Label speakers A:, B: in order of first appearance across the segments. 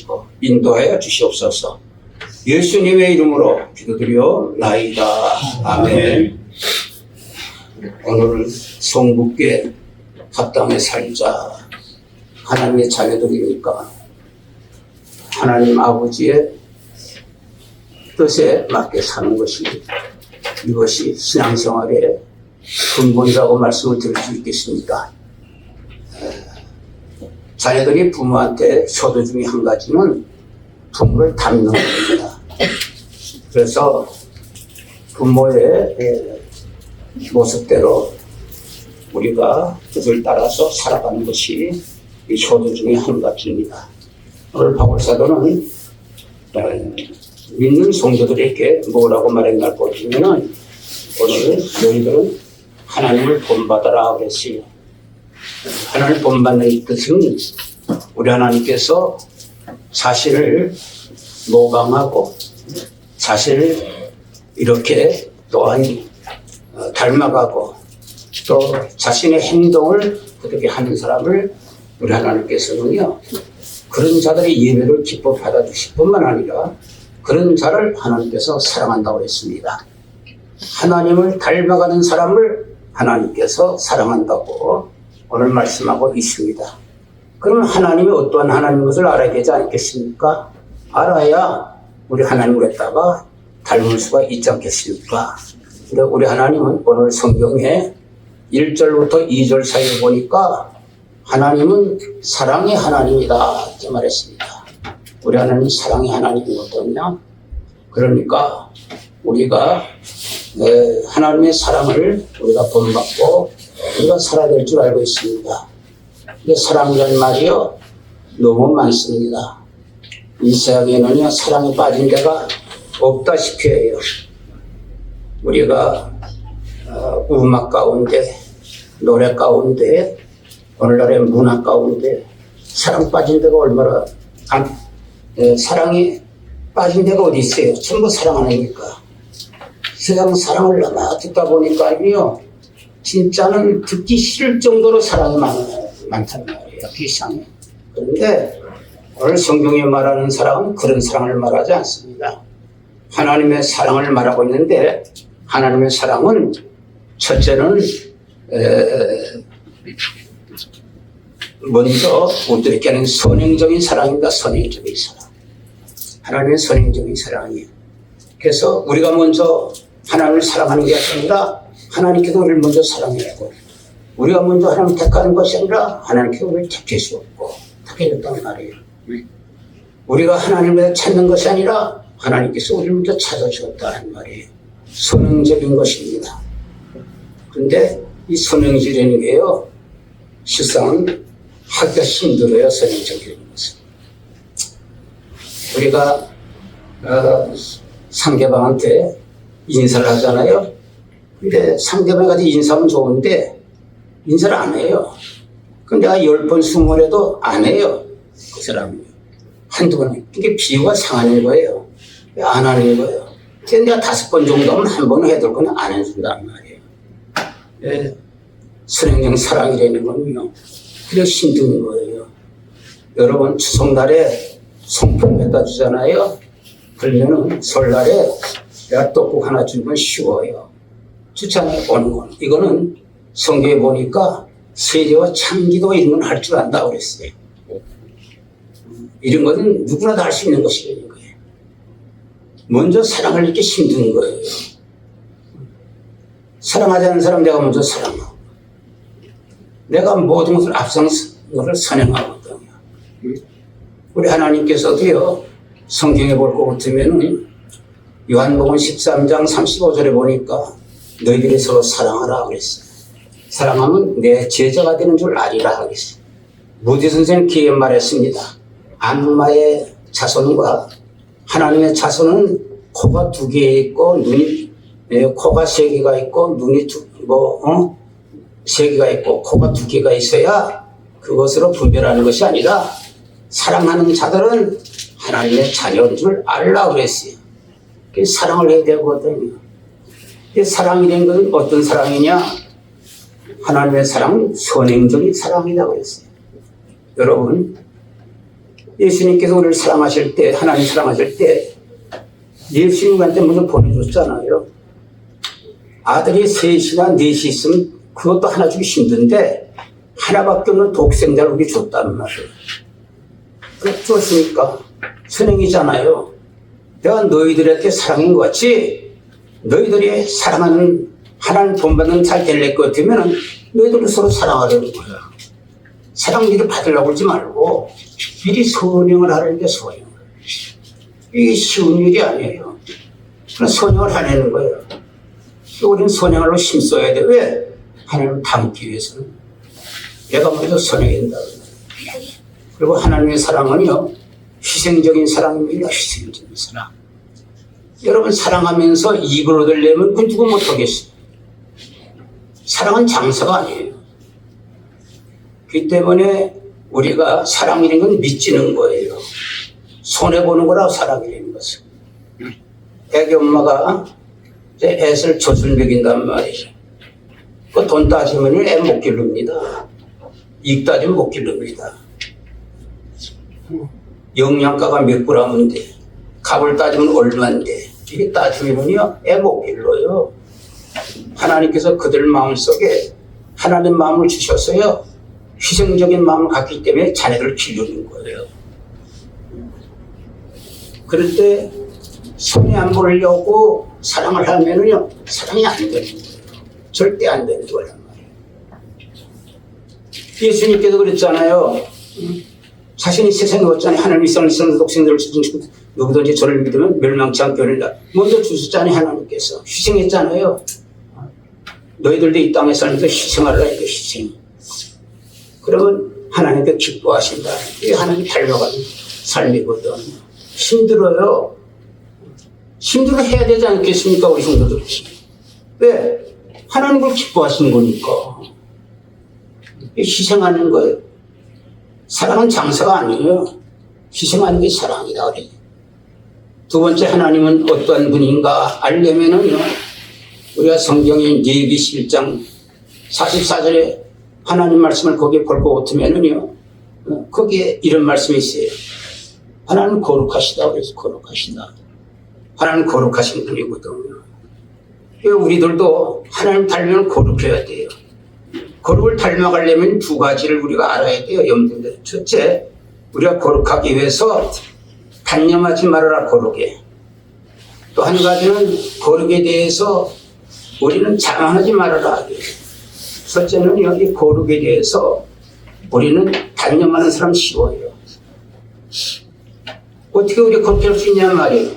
A: 주시고 인도하여 주시옵소서. 예수님의 이름으로 기도드리옵나이다. 아멘. 오늘 성부께 합당해 살자. 하나님의 자녀들이니까 하나님 아버지의 뜻에 맞게 사는 것이, 이것이 신앙생활의 근본이라고 말씀을 드릴 수 있겠습니다. 자녀들이 부모한테 효도 중에 한 가지는 부모를 닮는 겁니다. 그래서 부모의 모습대로 우리가 뜻을 따라서 살아가는 것이 이 효도 중에 한 가지입니다. 오늘 바울사도는 믿는 성도들에게 뭐라고 말했나 보시면은, 오늘 너희들은 하나님을 본받아라 그랬어요. 하나님을 본받는 뜻은 우리 하나님께서 자신을 모방하고 자신을 이렇게 또한 닮아가고 또 자신의 행동을 그렇게 하는 사람을 우리 하나님께서는요, 그런 자들의 예배를 기뻐 받아주실 뿐만 아니라 그런 자를 하나님께서 사랑한다고 했습니다. 하나님을 닮아가는 사람을 하나님께서 사랑한다고 오늘 말씀하고 있습니다. 그러면 하나님이 어떠한 하나님인 것을 알아야 되지 않겠습니까? 알아야 우리 하나님을 갖다가 닮을 수가 있지 않겠습니까? 근데 우리 하나님은 오늘 성경에 1절부터 2절 사이에 보니까 하나님은 사랑의 하나님이다 이렇게 말했습니다. 우리 하나님은 사랑의 하나님이거든요. 그러니까 우리가 하나님의 사랑을 우리가 본받고 우리가 살아야 될 줄 알고 있습니다. 근데 사랑이라는 말이요 너무 많습니다. 이 세상에는요 사랑에 빠진 데가 없다시피 해요. 우리가 음악 가운데, 노래 가운데, 오늘날의 문화 가운데 사랑 빠진 데가 얼마나, 사랑이 빠진 데가 어디 있어요? 전부 사랑 아닙니까? 세상 사랑을 너무 듣다 보니까요 진짜는 듣기 싫을 정도로 사랑이 많단 말이에요. 세상에. 그런데 오늘 성경에 말하는 사랑은 그런 사랑을 말하지 않습니다. 하나님의 사랑을 말하고 있는데, 하나님의 사랑은 첫째는 먼저 우리들에게는 선행적인 사랑입니다. 선행적인 사랑. 하나님의 선행적인 사랑이에요. 그래서 우리가 먼저 하나님을 사랑하는 게 아니라 하나님께서 우리를 먼저 사랑했고, 우리가 먼저 하나님을 택하는 것이 아니라 하나님께서 우리를 택해주었고 택해줬단 말이에요. 우리가 하나님을 찾는 것이 아니라 하나님께서 우리를 먼저 찾아주었다는 말이에요. 선행적인 것입니다. 그런데 이 선행적인 게요 실상은 하기가 힘들어요. 선행적인 것은. 우리가 상대방한테 인사를 하잖아요. 근데 상대방한테 인사하면 좋은데 인사를 안 해요. 그럼 내가 10번, 20번 해도 안 해요. 그 사람이. 한두 번. 이게 비유가 상하는 거예요. 안 하는 거예요. 그래서 내가 5번 정도 하면 한 번은 해둘 거는 안 해준단 말이에요. 예. 선행적 사랑이라는 건요. 그래 힘든 거예요. 여러분 추석날에 송편 갖다 주잖아요. 그러면은 설날에 내가 떡국 하나 주면 쉬워요. 추천해 오는 건. 이거는 성경에 보니까 세례와 창기도 이런 건 할 줄 안다고 그랬어요. 이런 것은 누구나 다 할 수 있는 것이라는 거예요. 먼저 사랑을 이렇게 힘든 거예요. 사랑하지 않는 사람 내가 먼저 사랑하고 내가 모든 것을 앞서서 것을 선행하거든요. 우리 하나님께서도요 성경에 볼 것 같으면은 요한복음 13장 35절에 보니까 너희들이 서로 사랑하라 그랬어요. 사랑하면 내 제자가 되는 줄 알리라 하겠어요. 무디 선생님 기에 말했습니다. 악마의 자손과 하나님의 자손은 코가 2개 있고 눈이 코가 3개가 있고 눈이 3개가 있고 코가 2개가 있어야 그것으로 분별하는 것이 아니라 사랑하는 자들은 하나님의 자녀인 줄 알라 그랬어요. 그래서 사랑을 해야 되거든요. 사랑이라는 것은 어떤 사랑이냐? 하나님의 사랑은 선행적인 사랑이라고 그랬어요. 여러분 예수님께서 우리를 사랑하실 때, 하나님 사랑하실 때 예수님한테 먼저 보내줬잖아요. 아들이 셋이나 넷이 있으면 그것도 하나 주기 힘든데 하나밖에 없는 독생자를 우리 줬단 말이에요. 그 줬으니까 선행이잖아요. 내가 너희들한테 사랑인 것 같이 너희들이 사랑하는 하나님 본받는 잘 될 것 같으면 너희들도 서로 사랑하려는 거야. 사랑 미리 받으려고 그러지 말고 미리 선행을 하려는데 선행을. 이게 쉬운 일이 아니에요. 그냥 선행을 하려는 거예요. 우리는 선행으로 힘써야 돼. 왜? 하나님을 닮기 위해서는. 내가 먼저 선행한다. 그리고 하나님의 사랑은요, 희생적인 사랑입니다. 희생적인 사랑. 여러분 사랑하면서 이익을 얻으려면 그 누구 못하겠어요. 사랑은 장사가 아니에요. 그렇기 때문에 우리가 사랑이라는 건 믿지는 거예요. 손해보는 거라고 사랑이라는 것은. 애기 엄마가 애를 젖을 먹인단 말이죠. 그 돈 따지면 애 못 기릅니다. 이익 따지면 못 기릅니다. 영양가가 몇 g인데 값을 따지면 얼마인데 이게 따지면요 애 못 길러요. 하나님께서 그들 마음속에 하나님 마음을 주셨어요. 희생적인 마음을 갖기 때문에 자녀를 기르는 거예요. 그럴 때 손해 안 보려고 사랑을 하면은요 사랑이 안 되는 거예요. 절대 안 되는 거란 말이에요. 예수님께서 그랬잖아요. 자신이 세상에 왔잖아요. 하나님이 세상의 독생자를 주신 누구든지 저를 믿으면 멸망치 않게 하리라. 먼저 주셨잖아요. 하나님께서 희생했잖아요. 너희들도 이 땅에 살면서 희생하라. 이게 희생. 그러면 하나님께 기뻐하신다. 이게 하나님 닮아가는 삶이거든. 힘들어요. 힘들어 해야 되지 않겠습니까? 우리 성도들. 왜? 하나님을 기뻐하시는 거니까. 희생하는 거예요. 사랑은 장사가 아니에요. 희생하는 게 사랑이다 그래요. 두 번째 하나님은 어떠한 분인가 알려면은요. 우리가 성경의 레위기 11장 44절에 하나님 말씀을 거기에 볼 것 같으면은요. 거기에 이런 말씀이 있어요. 하나님은 거룩하시다 그래서 거룩하시다. 하나님은 거룩하신 분이거든요. 우리들도 하나님 닮으면 거룩해야 돼요. 거룩을 닮아가려면 두 가지를 우리가 알아야 돼요. 염두에. 첫째, 우리가 거룩하기 위해서 단념하지 말아라 거룩에. 또 한 가지는 거룩에 대해서 우리는 자만하지 말아라. 첫째는 여기 거룩에 대해서 우리는 단념하는 사람 쉬워요. 어떻게 우리가 거룩할 수 있냔 말이에요.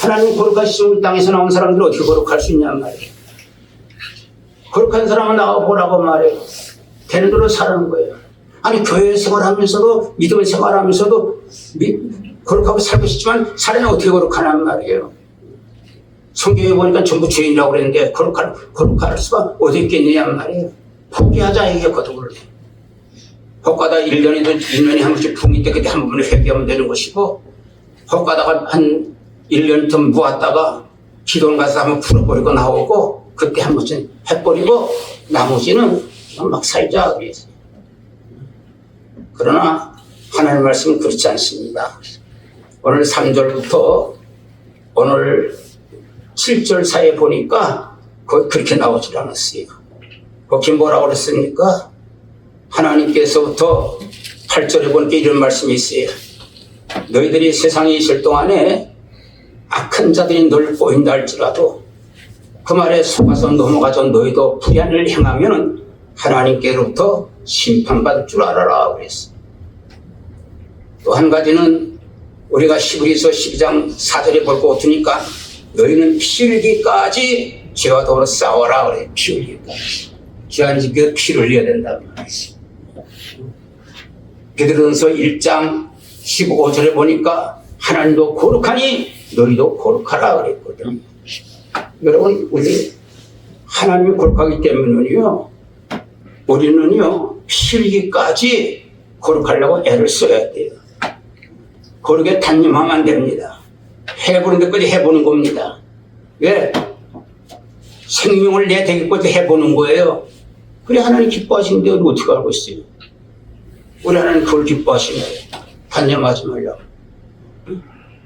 A: 하나님 거룩하시면 우리 땅에서 나온 사람들은 어떻게 거룩할 수 있냔 말이에요. 거룩한 사람은 나와보라고 말해요. 되는 대로 사는 거예요. 아니 교회 생활하면서도 믿음의 생활하면서도 거룩하고 살고 싶지만 살아는 어떻게 거룩하냔 말이에요. 성경에 보니까 전부 죄인이라고 그랬는데 거룩할 수가 어디 있겠느냐 말이에요. 포기하자 이게 거듭을 해. 헛가다 1년이든 2년에 한 번씩 붕이 때 그때 한 번에 회개하면 되는 것이고 헛가다가 한 1년 더 모았다가 기도원 가서 한번 풀어버리고 나오고 그때 한 번쯤 해버리고 나머지는 막 살자 그래서. 그러나 하나님 말씀은 그렇지 않습니다. 오늘 3절부터 오늘 7절 사이에 보니까 그렇게 나오질 않았어요. 거기 뭐라고 그랬습니까? 하나님께서부터 8절에 보니까 이런 말씀이 있어요. 너희들이 세상에 있을 동안에 악한 자들이 널 보인다 할지라도 그 말에 속아서 넘어가서 너희도 불의한 일을 행하면 하나님께로부터 심판받을 줄 알아라 그랬어. 또 한 가지는 우리가 히브리서 12장 4절에 볼 것 같으니까 너희는 피 흘리기까지 죄와 더불어 싸워라 그래. 피 흘리기까지. 죄 안 지켜 피를 흘려야 된다는 말이지. 베드로전서 1장 15절에 보니까 하나님도 거룩하니 너희도 거룩하라 그랬거든. 여러분 우리 하나님이 거룩하기 때문에요. 우리는요 피 흘리기까지 거룩하려고 애를 써야 돼요. 거룩에 단념하면 안 됩니다. 해보는 데까지 해보는 겁니다. 왜? 생명을 내 되기까지 해보는 거예요. 그래 하나님 기뻐하시는데 어떻게 알고 있어요? 우리 하나님 그걸 기뻐하시는 거예요. 관념하지 말라고.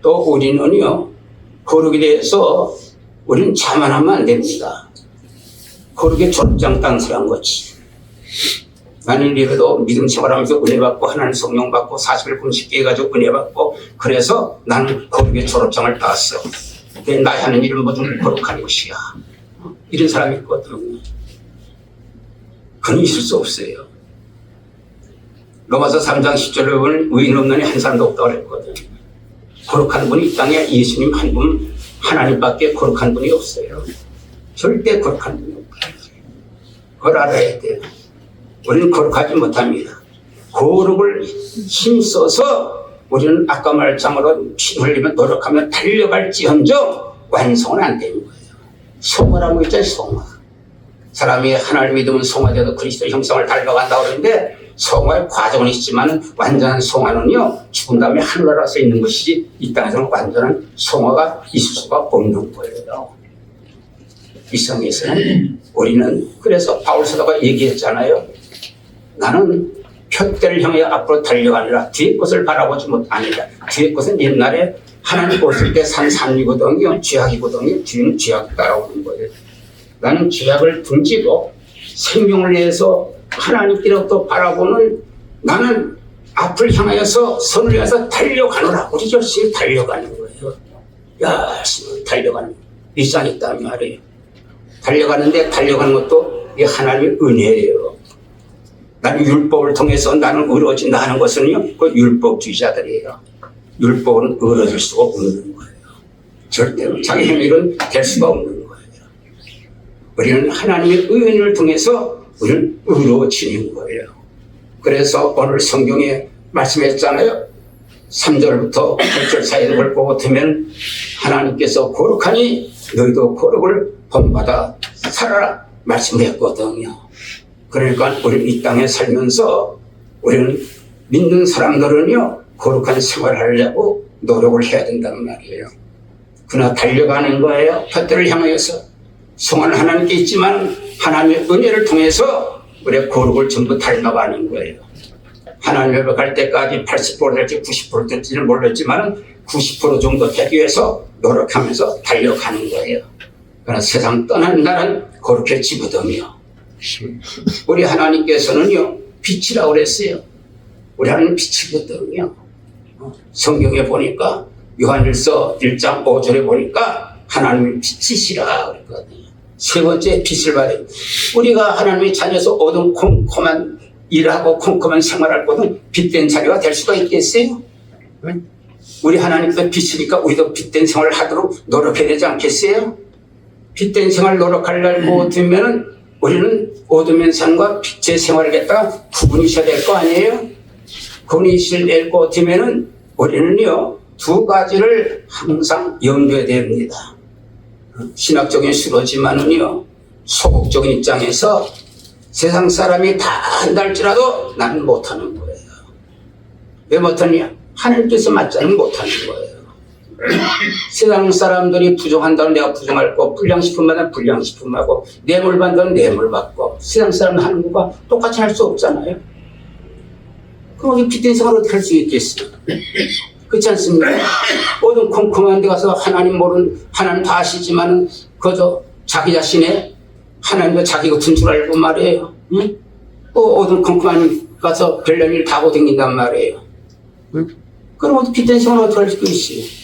A: 또 우리는요, 거룩에 대해서 우리는 자만하면 안 됩니다. 거룩에 졸업장 딴 사람 거지. 나는 이래도 믿음 생활하면서 은혜 받고 하나님 성령 받고 40일 금식기 해가지고 은혜 받고 그래서 나는 거룩에 졸업장을 땄어. 근데 나의 하는 일은 모두 거룩한 것이야. 이런 사람이 있거든. 그는 있을 수 없어요. 로마서 3장 10절에 보면 의인 없는 이 한 사람도 없다고 그랬거든. 거룩한 분이 이 땅에 예수님 한 분, 하나님밖에 거룩한 분이 없어요. 절대 거룩한 분이 없어요. 그걸 알아야 돼요. 우리는 거룩하지 못합니다. 거룩을 힘써서 우리는 아까 말장으로 피 흘리면 노력하면 달려갈지언정 완성은 안 되는 거예요. 성화라고 있잖아요. 성화. 사람이 하나님을 믿으면 성화되어도 그리스도 형상을 닮아간다고 그러는데 성화의 과정은 있지만 완전한 성화는요, 죽은 다음에 하늘나라에서 있는 것이지 이 땅에서는 완전한 성화가 있을 수가 없는 거예요. 이 성에서는 우리는 그래서 바울 사도가 얘기했잖아요. 나는 표대를 향해 앞으로 달려가느라 뒤의 것을 바라보지 못하니라. 뒤의 것은 옛날에 하나님 보실 때 산이거든요. 죄악이거든요. 뒤는 죄악이 따라오는 거예요. 나는 죄악을 등지고 생명을 위해서 하나님께로부터 바라보는 나는 앞을 향하여서 선을 위해서 달려가노라. 우리 열심히 달려가는 거예요. 열심히 달려가는 거예요. 일상이 있단 말이에요. 달려가는데 달려가는 것도 이 하나님의 은혜예요. 나는 율법을 통해서 나는 의로워진다 하는 것은요, 그 율법주의자들이에요. 율법은 의로워질 수가 없는 거예요. 절대로 자기 행위는 될 수가 없는 거예요. 우리는 하나님의 은혜를 통해서 우리는 의로워지는 거예요. 그래서 오늘 성경에 말씀했잖아요. 3절부터 8절 사이를 보고 되면 하나님께서 거룩하니 너희도 거룩을 본받아 살아라 말씀했거든요. 그러니까 우리 이 땅에 살면서 우리는 믿는 사람들은요, 거룩한 생활을 하려고 노력을 해야 된단 말이에요. 그러나 달려가는 거예요. 표대를 향하여서. 성화는 하나님께 있지만 하나님의 은혜를 통해서 우리의 거룩을 전부 닮아가는 거예요. 하나님 앞에 갈 때까지 80% 될지 90% 될지는 모르겠지만 90% 정도 되기 위해서 노력하면서 달려가는 거예요. 그러나 세상 떠난 날은 거룩해지거든요. 우리 하나님께서는요, 빛이라고 그랬어요. 우리 하나님 빛이거든요. 성경에 보니까 요한일서 1장 5절에 보니까 하나님의 빛이시라 그랬거든요. 세 번째 빛을 발해요. 우리가 하나님의 자녀에서 어둠컴컴한 일하고 컴컴한 생활할 것은 빛된 자녀가 될 수가 있겠어요? 우리 하나님도 빛이니까 우리도 빛된 생활을 하도록 노력해야 되지 않겠어요? 빛된 생활 노력할 날 뭐 되면은 우리는 어둠의 삶과 빛의 생활을 갖다가 구분이 있어야 될 거 아니에요? 구분이 있을 것 되면은 우리는요, 두 가지를 항상 염두에 됩니다. 신학적인 수로지만은요, 소극적인 입장에서 세상 사람이 다 한달지라도 나는 못하는 거예요. 왜 못하느냐? 하나님께서 맞자는 못하는 거예요. 세상 사람들이 부정한다면 내가 부정할 거, 불량식품마다 불량식품하고, 뇌물 받는 뇌물 받고, 세상 사람 하는 거가 똑같이 할 수 없잖아요. 그럼 우리 빛된 생활을 어떻게 할 수 있겠어요? 그렇지 않습니까? 어떤 컴컴한 데 가서 하나님 모르는, 하나님 다 아시지만은, 그저 자기 자신의 하나님도 자기 같은 줄 알고 말이에요. 응? 또 어떤 컴컴한 가서 별난 일 다 하고 다닌단 말이에요. 응? 그럼 어떻게 빛된 생활을 어떻게 할 수 있어요?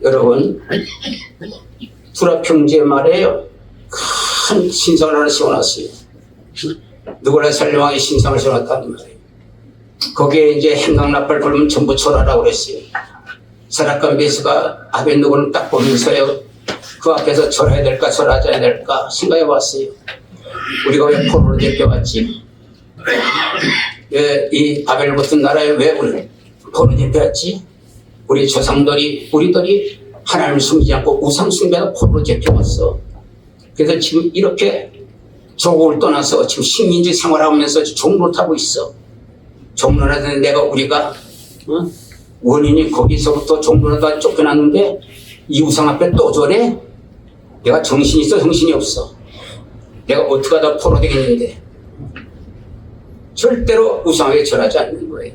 A: 여러분, 두라평지에 말이에요. 큰 신상을 하나 세워놨어요. 누구나 살려왕의 신상을 세워놨다는 말이에요. 거기에 이제 행강나팔 불면 전부 절하라고 그랬어요. 사락관 베스가 아벤누고는 딱 보면서요, 그 앞에서 절해야 될까 절하지 않아야 될까 생각해 봤어요. 우리가 왜 포로로 잡혀왔지? 왜 이 바벨 같은 나라에 왜 우리 포로로 잡혀왔지? 우리 조상들이, 우리들이 하나님을 숨기지 않고 우상 숭배하다 포로로 잡혀왔어. 그래서 지금 이렇게 조국을 떠나서 지금 식민지 생활하면서 종로를 타고 있어. 종로를 하는데 내가 우리가 원인이 거기서부터 종로를 다 쫓겨났는데 이 우상 앞에 또 저래? 내가 정신이 있어 정신이 없어? 내가 어떻게 하다 포로 되겠는데? 절대로 우상에게 절하지 않는 거예요.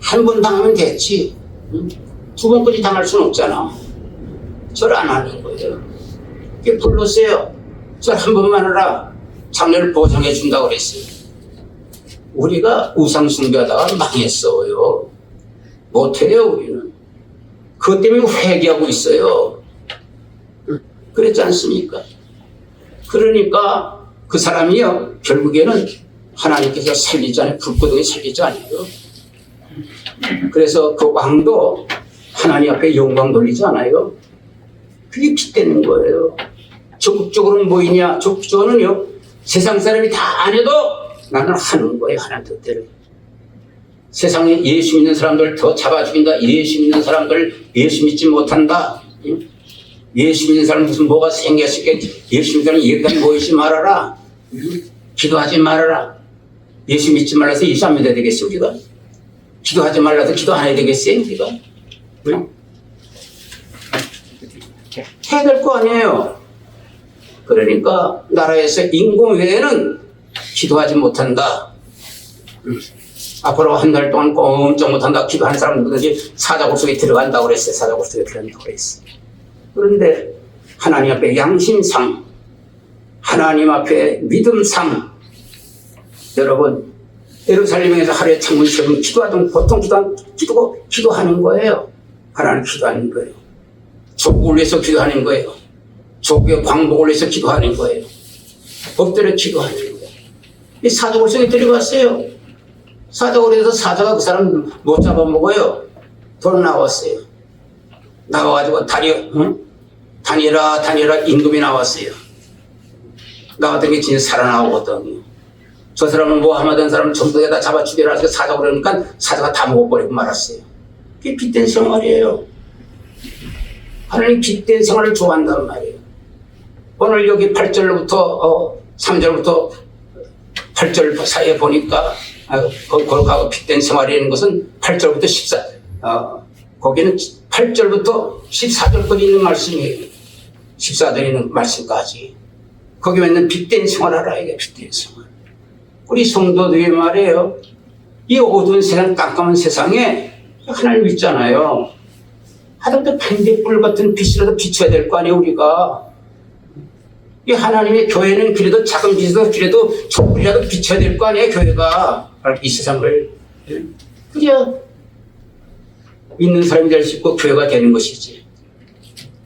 A: 한 번 당하면 됐지. 응? 두 번까지 당할 수는 없잖아. 절 안 하는 거예요. 이게 불렀어요. 절 한 번만 하라. 장래를 보장해 준다고 그랬어요. 우리가 우상 숭배하다가 망했어요. 못해요, 우리는. 그것 때문에 회개하고 있어요. 그랬지 않습니까? 그러니까 그 사람이요, 결국에는 하나님께서 살리지 않아요. 불구덩이 살리지 않아요. 그래서 그 왕도 하나님 앞에 영광 돌리지 않아요. 그게 핏대는 거예요. 적극적으로는 뭐이냐? 적극적으로는요, 세상 사람이 다 안 해도 나는 하는 거예요. 하나님 뜻대로. 세상에 예수 믿는 사람들 더 잡아 죽인다. 예수 믿는 사람들 예수 믿지 못한다. 예수 믿는 사람 무슨 뭐가 생겼을게. 예수 믿는 사람 예배당에 모이지 말아라. 기도하지 말아라. 예수 믿지 말라서 예수 안 믿어야 되겠어, 우리가? 기도하지 말라서 기도 안 해야 되겠어요, 우리가? 해야 될 거 아니에요. 그러니까 나라에서 인공 외에는 기도하지 못한다. 앞으로 한 달 동안 꼼짝 못한다. 기도하는 사람 누구든지 사자굴 속에 들어간다고 그랬어요. 사자굴 속에 들어간다고 그랬어요. 그런데 하나님 앞에 양심상, 하나님 앞에 믿음상, 여러분 예루살렘에서 하루에 창문 세우면 기도하던 보통 기도하는 거예요. 하나님 기도하는 거예요. 조국을 위해서 기도하는 거예요. 조국의 광복을 위해서 기도하는 거예요. 엎드려 기도하는 거예요. 이 사자굴 속에 들어갔어요. 사자굴에서 사자가 그 사람 못 잡아먹어요. 돌 나왔어요. 나와가지고 다니라 임금이 나왔어요. 나왔던 게 진짜 살아나오거든요. 저 사람은 모함하던 사람을 전부 다 잡아 죽여라 해서 사자고 그러니까 사자가 다 먹어버리고 말았어요. 그게 빚된 생활이에요. 하나님 빚된 생활을 좋아한단 말이에요. 오늘 여기 8절부터 3절부터 8절 사이에 보니까 거룩하고 빚된 생활이라는 것은 8절부터 14 거기는 8절부터 14절까지 있는 말씀이에요. 14절에 있는 말씀까지. 거기 있는 빚된 생활하라, 이게 빚된 생활. 우리 성도들이 말이에요. 이 어두운 세상, 깜깜한 세상에 하나님 있잖아요. 하다못해 반딧불 같은 빛이라도 비춰야 될 거 아니에요, 우리가. 이 하나님의 교회는 그래도 작은 빛이라도 그래도 촛불이라도 비춰야 될 거 아니에요, 교회가. 이 세상을. 그래야 믿는 사람이 될 수 있고 교회가 되는 것이지.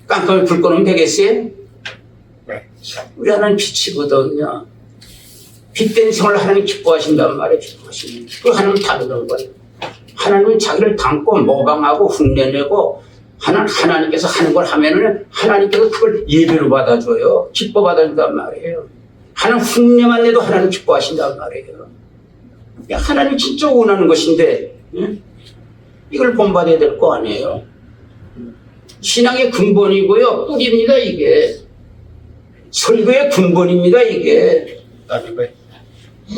A: 깜깜이 불 꺼놓으면 되겠어요? 우리 하나님 빛이거든요. 빛된 생활을 하나님 기뻐하신단 말이에요. 기뻐하시는. 그 하나님 다르는 거예요. 하나님은 자기를 담고 모방하고 흉내내고 하나님께서 하는 걸 하면은 하나님께서 그걸 예배로 받아줘요. 기뻐 받아준단 말이에요. 하나님 흉내만 내도 하나님 기뻐하신단 말이에요. 하나님 진짜 원하는 것인데 이걸 본받아야 될 거 아니에요. 신앙의 근본이고요. 뿌리입니다, 이게. 설교의 근본입니다, 이게.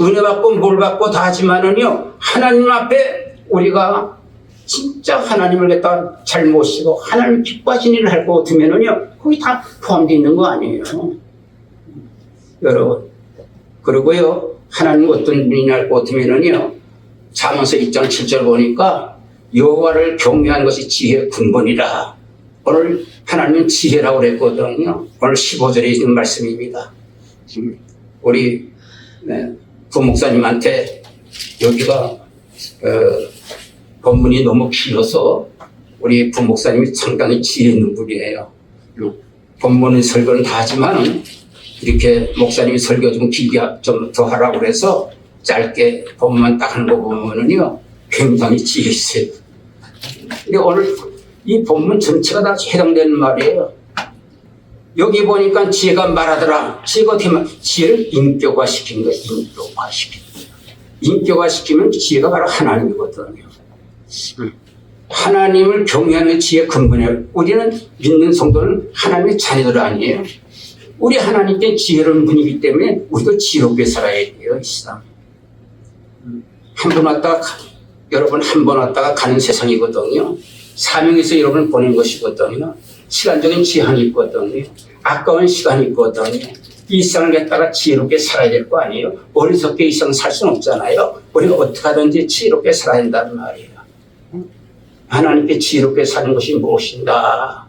A: 은혜 받고 뭘 받고 다 하지만은요, 하나님 앞에 우리가 진짜 하나님을 갖다 잘 모시고 하나님 기뻐하시는 일을 할 것 같으면은요, 거기 다 포함되어 있는 거 아니에요. 여러분. 그리고요, 하나님 어떤 분이냐 할 것 같으면은요, 잠언서 1장 7절 보니까 여호와를 경외하는 것이 지혜의 근본이라. 오늘 하나님은 지혜라고 그랬거든요. 오늘 15절에 있는 말씀입니다. 우리 부목사님한테 여기가 본문이 너무 길어서 우리 부목사님이 상당히 지혜 있는 분이에요. 본문은 설교는 다 하지만 이렇게 목사님이 설교 좀 길게 좀 더 하라고 그래서 짧게 본문만 딱 하는 거 보면은요, 굉장히 지혜 있어요. 근데 오늘 이 본문 전체가 다 해당되는 말이에요. 여기 보니까 지혜가 말하더라. 지혜가 어떻게 말? 지혜를 인격화시킨 거예요. 인격화시키면 지혜가 바로 하나님이거든요. 하나님을 경외하는 지혜의 근본이에요. 우리는 믿는 성도는 하나님의 자녀들 아니에요. 우리 하나님께 지혜로운 분이기 때문에 우리도 지혜롭게 살아야 돼요, 이 세상. 한 번 왔다가 여러분 한 번 왔다가 가는 세상이거든요. 사명에서 여러분을 보낸 것이거든요. 시간적인 제한이 있거든요. 아까운 시간이 있거든요. 이 세상을 갖다가 지혜롭게 살아야 될 거 아니에요. 어리석게 이 세상 살 수는 없잖아요. 우리가 어떻게 하든지 지혜롭게 살아야 된다는 말이에요. 하나님께 지혜롭게 사는 것이 무엇인가?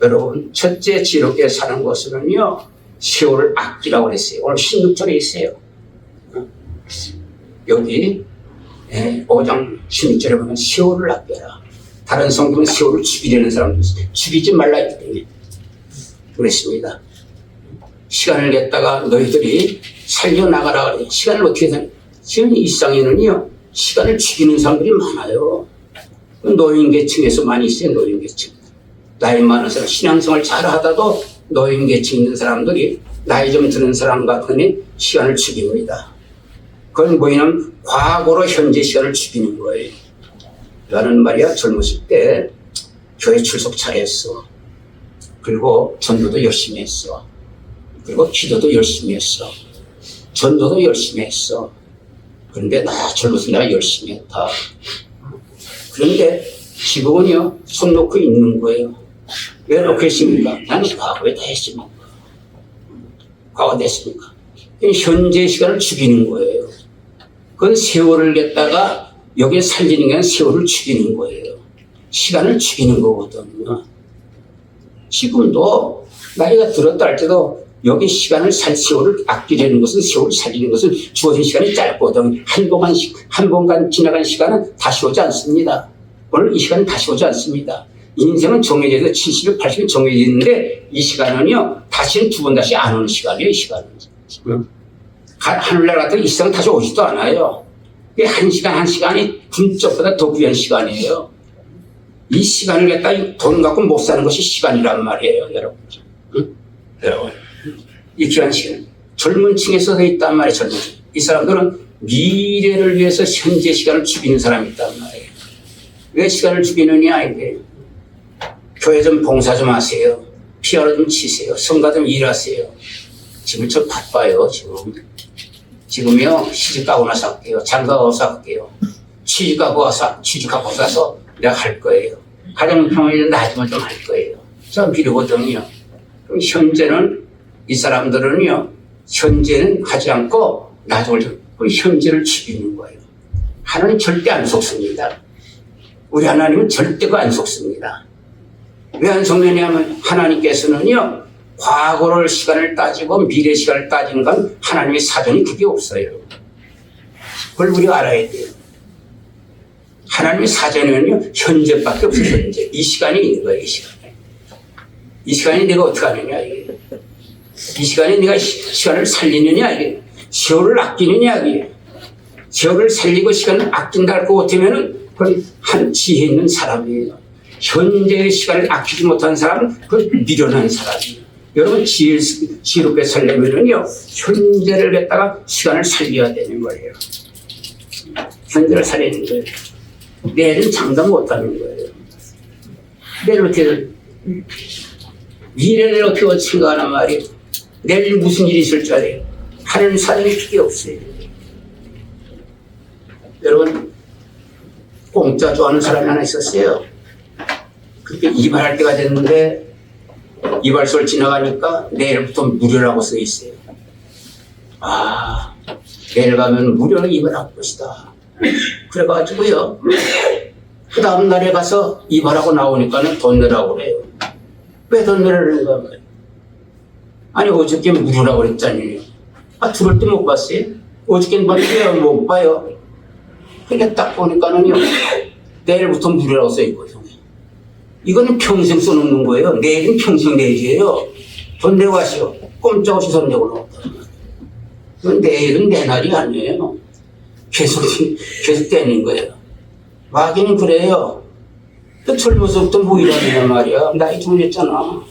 A: 여러분, 첫째 지혜롭게 사는 것은요, 세월을 아끼라고 그랬어요. 오늘 16절에 있어요. 여기 5장 16절에 보면 세월을 아껴라. 다른 성경은 세월을 죽이려는 사람도 있어요. 죽이지 말라 했기 때문에 그랬습니다. 시간을 냈다가 너희들이 살려나가라 그래요. 시간을 어떻게 살려? 지금 이 세상에는요, 시간을 죽이는 사람들이 많아요. 노인계층에서 많이 있어요. 노인계층. 나이 많은 사람, 신앙생활 잘하다도 노인계층 있는 사람들이 나이 좀 드는 사람 같으니 시간을 죽입니다. 그건 뭐냐면 과거로 현재 시간을 죽이는 거예요. 나는 말이야 젊었을 때 교회 출석 잘했어. 그리고 전도도 열심히 했어. 그리고 기도도 열심히 했어. 전도도 열심히 했어. 그런데 나 젊었을 때 내가 열심히 했다. 그런데 지금은요, 손 놓고 있는 거예요. 왜 놓고 있습니까? 나는 과거에 다 했습니까? 과거 됐습니까? 현재 시간을 죽이는 거예요. 그건 세월을 냈다가 여기에 살리는 게 아니라 세월을 죽이는 거예요. 시간을 죽이는 거거든요. 지금도 나이가 들었다 할 때도 여기 세월을 아끼려는 것은, 세월을 살리는 것은 주어진 시간이 짧거든. 한번 지나간 시간은 다시 오지 않습니다. 오늘 이 시간은 다시 오지 않습니다. 인생은 정해져 있어 70일, 80일 정해져 있는데 이 시간은요, 다시는 두 번 다시 안 오는 시간이에요, 이 시간은. 하늘나라 같은 이 시간은 다시 오지도 않아요. 한 시간이 군적보다 더 귀한 시간이에요. 이 시간을 갖다 돈 갖고 못 사는 것이 시간이란 말이에요, 여러분. 응? 여러분. 이 귀한 시간. 젊은 층에서 돼 있단 말이에요, 젊은 층. 이 사람들은 미래를 위해서 현재 시간을 죽이는 사람이 있단 말이에요. 왜 시간을 죽이느냐, 이게. 교회 좀 봉사 좀 하세요. 피아노 좀 치세요. 성가 좀 일하세요. 지금 좀 바빠요, 지금. 지금요, 시집가고 나서 할게요. 장가가고 나서 할게요. 취직하고 와서 내가 할 거예요. 가정평화에 나중에 좀 할 거예요. 좀 필요거든요. 그럼 현재는, 이 사람들은요, 현재는 하지 않고 나중을 현재를 죽이는 거예요. 하나님 절대 안 속습니다. 우리 하나님은 절대 안 속습니다. 왜 안 속느냐면 하나님께서는요, 과거를 시간을 따지고 미래 시간을 따지는 건 하나님의 사전이 그게 없어요. 그걸 우리가 알아야 돼요. 하나님의 사전에는요, 현재밖에 없어요, 현재. 이 시간이 있는 거예요, 이 시간에. 이 시간에 내가 어떻게 하느냐, 이게. 이 시간에 내가 시간을 살리느냐, 이게. 세월을 아끼느냐, 이게. 세월을 살리고 시간을 아낀다 할 것 같으면은, 그건 한 지혜 있는 사람이에요. 현재의 시간을 아끼지 못한 사람은 그건 미련한 사람이에요. 여러분, 지혜롭게 살려면은요, 현재를 갖다가 시간을 살려야 되는 거예요. 현재를 살리는 거예요. 내일은 장담 못 하는 거예요. 내일 어떻게, 미래를 어떻게 생각하란 말이에요. 내일 무슨 일이 있을 줄 알아요. 하나님 사정이 필요 없어요. 여러분, 공짜 좋아하는 사람이 하나 있었어요. 그렇게 이발할 때가 됐는데, 이발소를 지나가니까 내일부터 무료라고 써 있어요. 아, 내일 가면 무료로 이발할 것이다. 그래가지고요, 그 다음 날에 가서 이발하고 나오니까는 돈 내라고 그래요. 왜 돈 내라는가 말이에요. 아니, 어저께 무료라고 그랬잖아요. 아, 들을 때 못 봤어요? 어저께 봤는데 못 봐요. 그러니까 딱 보니까는요, 내일부터 무료라고 써 있거든요. 이거는 평생 써놓는 거예요. 내일은 평생 내일이에요. 돈 내고 가시오. 꼼짝없이 손 내고 나왔다. 이건 내일은 내 날이 아니에요. 계속 되는 거예요. 마귀는 그래요. 또 젊어서부터 뭐 일하느냐 말이야. 나이 들었잖아.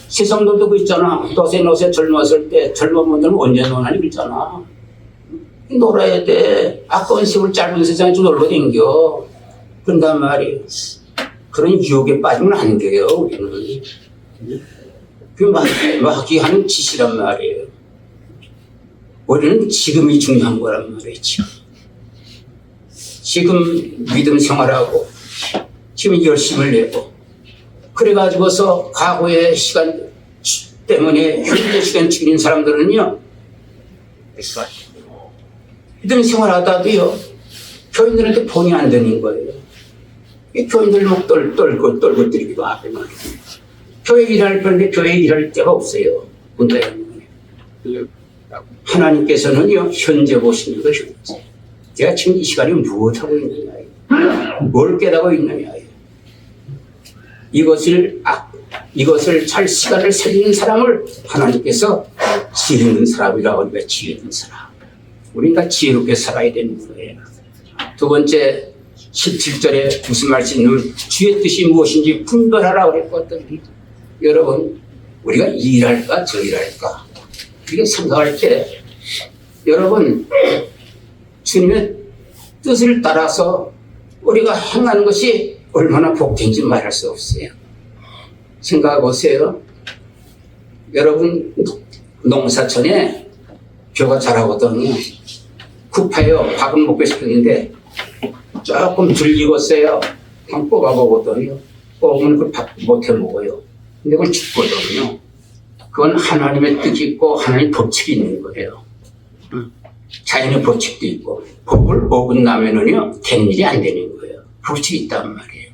A: 세상들도 그 있잖아. 너세 젊었을 때 젊은 분들은 언제 노나니 그랬잖아. 놀아야 돼. 아까운 세월 짧은 세상에 좀 놀러 댕겨. 그런단 말이에요. 그런 유혹에 빠지면 안 돼요, 우리는. 그 마귀 하는 짓이란 말이에요. 우리는 지금이 중요한 거란 말이에요, 지금 믿음 생활하고, 지금 열심을 내고, 그래가지고서 과거의 시간 때문에 현재 시간 죽이는 사람들은요, 믿음 생활하다도요, 교인들한테 본이 안 되는 거예요. 교인들 막 떨고 뛰기도 하고 말이에요. 교회 일할 건데 교회 일할 데가 없어요. 문제가 있는 거예요. 하나님께서는요, 현재 보시는 것이 현재. 제가 지금 이 시간에 무엇하고 있느냐, 뭘 깨닫고 있느냐. 이것을 잘 시간을 살리는 사람을 하나님께서 지혜 있는 사람이라고 하니까 지혜 있는 사람. 우리가 지혜롭게 살아야 되는 거예요. 두 번째, 17절에 무슨 말씀이냐면 주의 뜻이 무엇인지 분별하라 그랬거든요. 여러분, 우리가 일할까 저 일할까 이렇게 생각할 때 여러분, 주님의 뜻을 따라서 우리가 행하는 것이 얼마나 복된지 말할 수 없어요. 생각해 보세요. 여러분, 농사촌에 벼가 자라거든요. 급해요. 밥은 먹고 싶었는데 조금 덜 익었어요. 한 뽑아보거든요. 뽑으면 그걸 밥 못해 먹어요. 근데 그건 죽거든요. 그건 하나님의 뜻이 있고 하나님의 법칙이 있는 거예요. 자연의 법칙도 있고 법을 어긋나면은요 되는 일이 안 되는 거예요. 법칙이 있단 말이에요.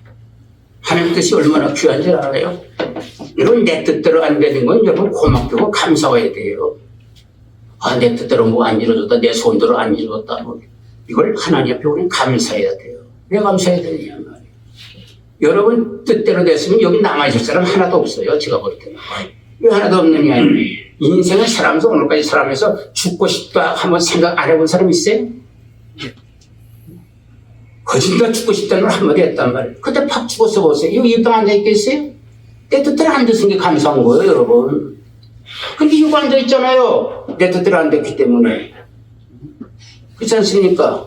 A: 하나님 뜻이 얼마나 귀한지 알아요? 여러분, 내 뜻대로 안 되는 건 여러분 고맙고 감사해야 돼요. 아, 내 뜻대로 뭐 안 이루어졌다, 내 손대로 안 이루어졌다, 뭐 이걸 하나님 앞에 우리는 감사해야 돼요. 왜 감사해야 되느냐 말이에요. 여러분 뜻대로 됐으면 여기 남아있을 사람 하나도 없어요. 제가 볼 때는. 왜 하나도 없느냐. 인생을 살아면서 오늘까지 살아면서 죽고 싶다 한번 생각 안 해본 사람 있어요? 거짓말 죽고 싶다는 걸 한마디 했단 말이에요. 그때 팍 죽었어 보세요. 여기 입당 앉아있겠어요? 내 뜻대로 안 됐은 게 감사한 거예요, 여러분. 근데 이거 앉아있잖아요. 내 뜻대로 안 됐기 때문에. 그렇지 않습니까?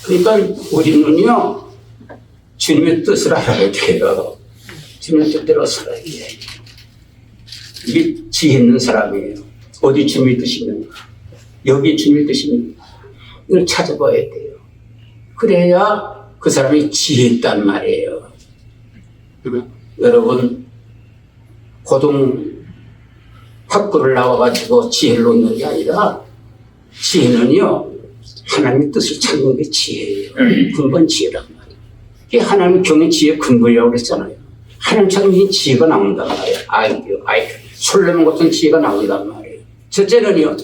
A: 그러니까 우리는요, 주님의 뜻을 알아야 돼요. 주님의 뜻대로 살아야 돼요. 이게 지혜 있는 사람이에요. 어디 주님의 뜻이 있는가? 여기 주님의 뜻이 있는가? 이걸 찾아봐야 돼요. 그래야 그 사람이 지혜 있단 말이에요. 여러분, 고등 학교를 나와가지고 지혜를 놓는 게 아니라 지혜는요, 하나님의 뜻을 찾는 게 지혜예요. 근본 지혜란 말이에요. 이게 하나님 경의 지혜 근본이라고 그랬잖아요. 하나님 찾는 지혜가 나온단 말이에요. 아이디어. 솔로몬 같은 지혜가 나온단 말이에요. 첫째는요,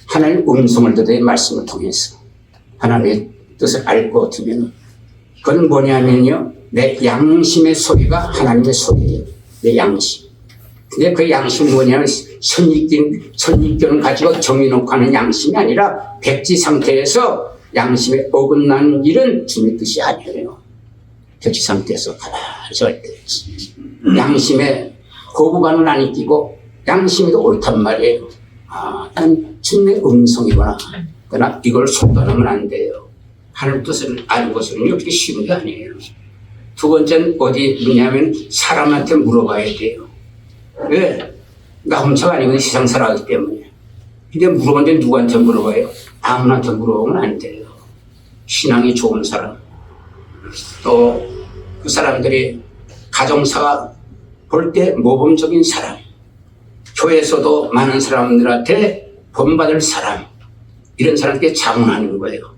A: 하나님 음성을 듣는 말씀을 통해서 하나님의 뜻을 알고 들으면 그건 뭐냐면요, 내 양심의 소리가 하나님의 소리예요. 내 양심. 근데 그 양심은 뭐냐면 선입견을 가지고 정해놓고 하는 양심이 아니라 백지 상태에서 양심에 어긋나는 일은 주님의 뜻이 아니에요. 백지 상태에서 가만히 절대 양심에 거부감을 안 느끼고 양심에도 옳단 말이에요. 아, 난 주님의 음성이구나. 그러나 이걸 속단하면 안 돼요. 하나님 뜻을 아는 것은 이렇게 쉬운 게 아니에요. 두 번째는 어디 있냐면 사람한테 물어봐야 돼요. 왜? 나 혼자가 아니고 세상 살아가기 때문에. 근데 물어보는데 누구한테 물어봐요? 아무한테 물어보면 안 돼요. 신앙이 좋은 사람, 또 그 사람들이 가정사가 볼 때 모범적인 사람, 교회에서도 많은 사람들한테 본받을 사람, 이런 사람께 자문하는 거예요.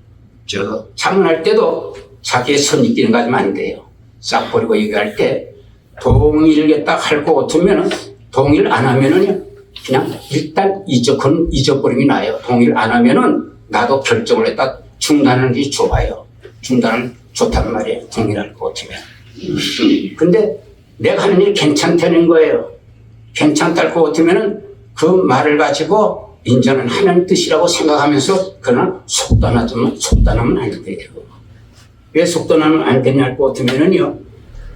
A: 자문할 때도 자기의 선입견을 가지면 안 돼요. 싹 버리고 얘기할 때 동의를 딱 할 것 같으면 동의를 안 하면은요, 그냥 일단 잊어버림이 나요. 동의를 안 하면은 나도 결정을 했다 중단하는 게 좋아요. 중단은 좋단 말이에요. 동의를 할 것 같으면. 근데 내가 하는 일이 괜찮다는 거예요. 괜찮다 할 것 같으면은 그 말을 가지고 인정은 하나님 뜻이라고 생각하면서 그러나 속단하면 안 돼요. 왜 속단하면 안 되냐 할 것 같으면은요,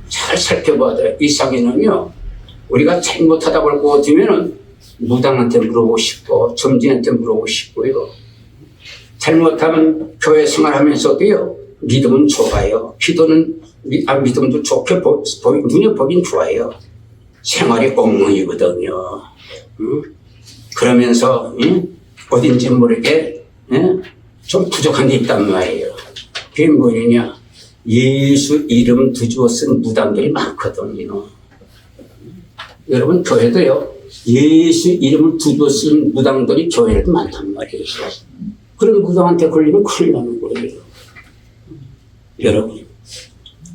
A: 잘 살펴봐야 돼요. 이상에는요, 우리가 잘못하다 볼 것 같으면은 무당한테 물어보고 싶고 점지한테 물어보고 싶고요. 잘못하면 교회 생활하면서도요, 믿음은 좋아요. 믿음도 좋게 눈에 보긴 좋아요. 생활이 엉망이거든요. 그러면서 어딘지 모르게 좀 부족한 게 있단 말이에요. 그게 뭐냐? 예수 이름 뒤집어 쓴 무당들이 많거든요. 여러분, 교회도요, 예수 이름을 뒤집어 쓴 무당들이 교회에도 많단 말이에요. 그런 무당한테 걸리면 큰일 나는 거예요. 여러분,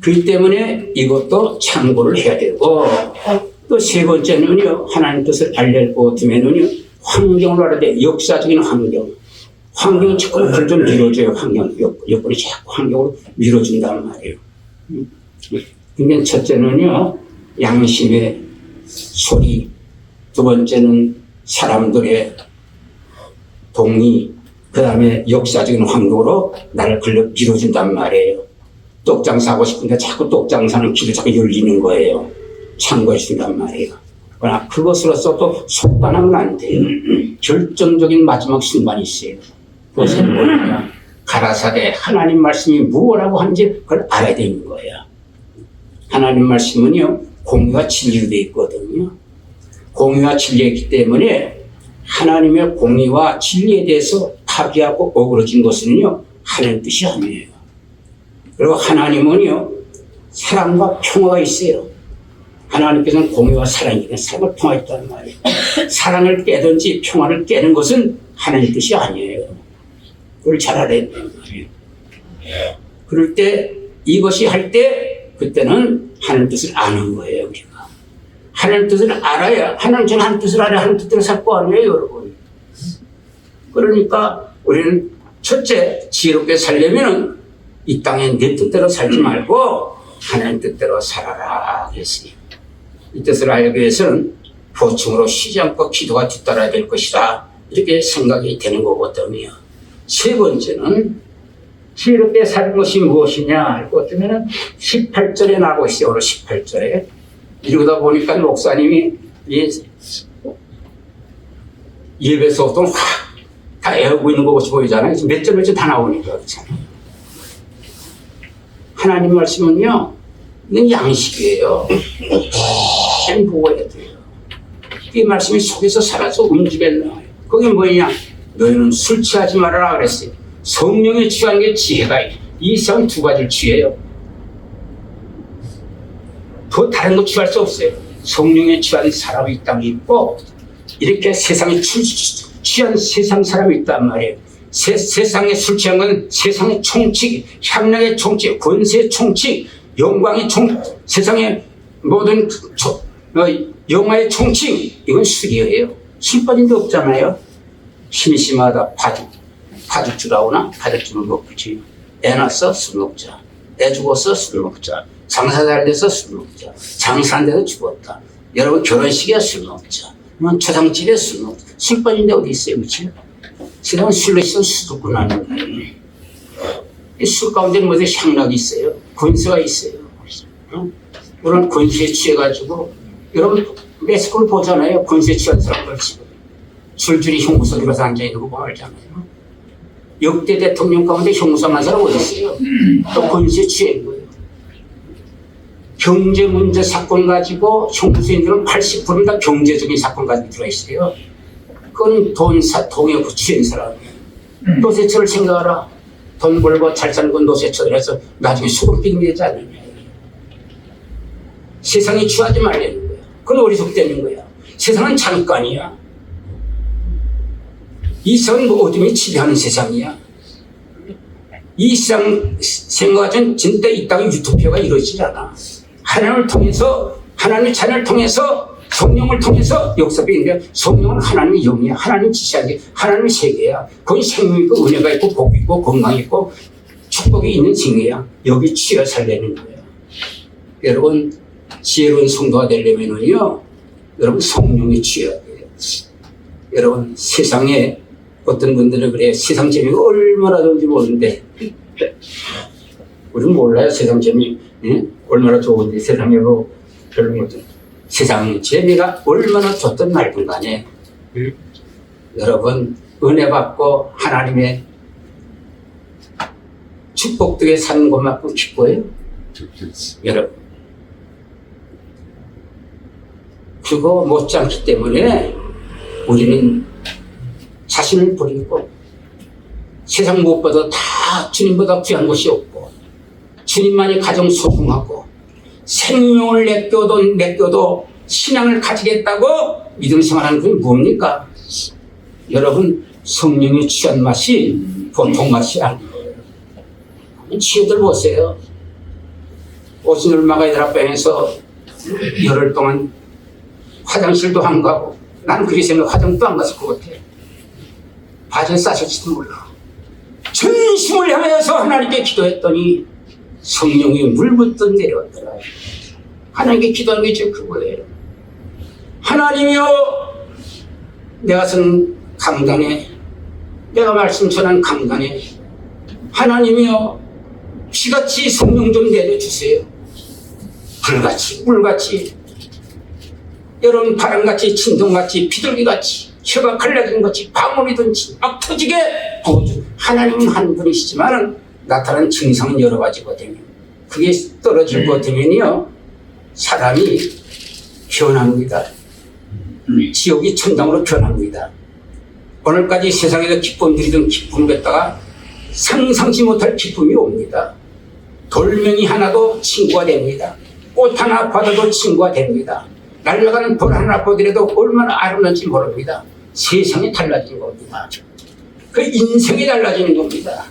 A: 그렇기 때문에 이것도 참고를 해야 되고, 또 세 번째는요, 하나님 뜻을 알려고 두면은요, 환경을 알아야 돼. 역사적인 환경. 환경은 자꾸 그걸 좀 밀어줘요. 여건이 자꾸 환경으로 밀어준단 말이에요. 그러니까 첫째는요, 양심의 소리. 두 번째는 사람들의 동의. 그 다음에 역사적인 환경으로 나를 걸려 밀어준단 말이에요. 똑장사 하고 싶은데 자꾸 똑장사는 길이 자꾸 열리는 거예요. 참고해 준단 말이에요. 그러나 그것으로서 또 속단하면 안 돼요. 결정적인 마지막 순간이 있어요. 그것은 뭐냐? 가라사대 하나님 말씀이 무엇라고 하는지 그걸 알아야 되는 거예요. 하나님 말씀은요, 공의와 진리로 되어 있거든요. 공의와 진리이기 때문에 하나님의 공의와 진리에 대해서 파괴하고 어그러진 것은요, 하나님 뜻이 아니에요. 그리고 하나님은요, 사랑과 평화가 있어요. 하나님께서는 공의와 사랑이기 때문에 사랑과 평화가 있다는 말이에요. 사랑을 깨든지 평화를 깨는 것은 하나님 뜻이 아니에요. 그걸 잘 알아야 된다는 말이에요. 그럴 때 이것이 할 때 그때는 하나님 뜻을 아는 거예요. 우리가 하나님 뜻을 알아야 하나님 뜻을 알아야 하나님 뜻대로 살 거 아니에요, 여러분. 그러니까 우리는 첫째 지혜롭게 살려면은 이 땅에 내 뜻대로 살지 말고 하나님 뜻대로 살아라 그랬어요. 이 뜻을 알기 위해서는 보충으로 쉬지 않고 기도가 뒤따라야 될 것이다, 이렇게 생각이 되는 거거든요. 세 번째는 지혜롭게 사는 것이 무엇이냐 할 것 같으면 18절에 나오고 있어요. 오늘 18절에 이러다 보니까 목사님이 예배서부터 다 애우고 있는 것이 보이잖아요. 몇 절 다 나오니까 그렇잖아요. 하나님 말씀은요, 이건 양식이에요. 잘 보고야 돼요. 이 말씀이 속에서 살아서 움직였나요? 그게 뭐냐? 너희는 술 취하지 말아라 그랬어요. 성령에 취하는 게 지혜가 있어요. 이 세상 두 가지를 취해요. 더 다른 거 취할 수 없어요. 성령에 취한 사람이 이 땅에 있고, 이렇게 세상에 취한 세상 사람이 있단 말이에요. 세상에 술 취한 건 세상의 총칙, 향락의 총칙, 권세의 총칙, 영광의 세상의 모든 영화의 총칙, 이건 술이에요. 술 빠진 데 없잖아요. 심심하다 파죽주 나오나? 파죽주를 먹지. 애 낳았어? 술 먹자. 애 죽었어? 술 먹자. 장사 잘 돼서 술 먹자. 장사 안 돼서 죽었다. 여러분 결혼식에 술 먹자. 초상집에 술 먹자. 술 빠진 데 어디 있어요, 그치? 세상은 술로 있으면 수도권 하는 거예요. 술 가운데는 뭐든 향락이 있어요. 권세가 있어요. 그런 권세에 취해가지고, 여러분 매스콜 보잖아요. 권세에 취한 사람들 지금 줄줄이 형무소 들어서 앉아있는 거 알잖아요. 역대 대통령 가운데 형무소만 사람 어디 있어요? 또 권세에 취한 거예요. 경제 문제 사건 가지고 형무소인들은 80%는 다 경제적인 사건 가지고 들어있어요. 그건 돈에 취한 사람이에요. 노세처를 생각하라. 돈 벌고 잘 사는 건 노세처를 해서 나중에 수금 빙이 되지 않느냐. 세상에 취하지 말라는 거야. 그건 어리석다는 거야. 세상은 잠깐이야. 이 세상은 뭐 어둠이 치료하는 세상이야. 이 세상 생각하자면 진짜 이 땅에 유토피아가 이루어지지 않아. 하나님을 통해서, 하나님의 자녀를 통해서, 성령을 통해서 역사비인데, 성령은 하나님의 영이야. 하나님 지시한 게 하나님의 세계야. 거기 생명이 있고 은혜가 있고 복이 있고 건강이 있고 축복이 있는 생애야. 여기 취해 살려는 거야. 여러분 지혜로운 성도가 되려면은요, 여러분 성령에 취해야 돼요. 여러분 세상에 어떤 분들은 그래, 세상 재미가 얼마나 좋은지 모르는데, 우리는 몰라요. 세상 재미 얼마나 좋은지. 세상에 뭐 별로 못해. 세상 재미가 얼마나 좋든 말든 간에 여러분 은혜 받고 하나님의 축복 덕에 사는 것만큼 기뻐요. 여러분 그거 못지않기 때문에 우리는 자신을 버리고 세상 무엇보다 다 주님보다 귀한 것이 없고 주님만이 가장 소중하고 생명을 내껴도 신앙을 가지겠다고 믿음 생활하는 건 뭡니까? 여러분 성령에 취한 맛이 보통 맛이 아니에요. 지혜들 보세요. 오순절 마가이들 앞에서 열흘 동안 화장실도 안 가고, 난 그리 생각 화장도 안 갔을 것 같아. 바지에 싸실지도 몰라. 전심을 향하여서 하나님께 기도했더니 성령이 물붓듯 내려왔더라. 하나님께 기도하는 게 지금 그거예요. 하나님이여, 내가 쓴 강단에, 내가 말씀 전한 강단에 하나님이여, 피같이 성령 좀 내려주세요. 불같이, 물같이, 여러분 바람같이, 진동같이, 비둘기같이, 혀가 갈라진 것이 방울이든지 막 터지게 부어주. 하나님은 한 분이시지만 나타나는 증상은 여러 가지거든요. 그게 떨어질 것 같으면요, 사람이 변합니다. 지옥이 천당으로 변합니다. 오늘까지 세상에서 기쁨 드리던 기쁨을 갖다가 상상치 못할 기쁨이 옵니다. 돌멩이 하나도 친구가 됩니다. 꽃 하나 받아도 친구가 됩니다. 날아가는 벌 하나 보더라도 얼마나 아름다운지 모릅니다. 세상이 달라지는 겁니다. 그 인생이 달라지는 겁니다.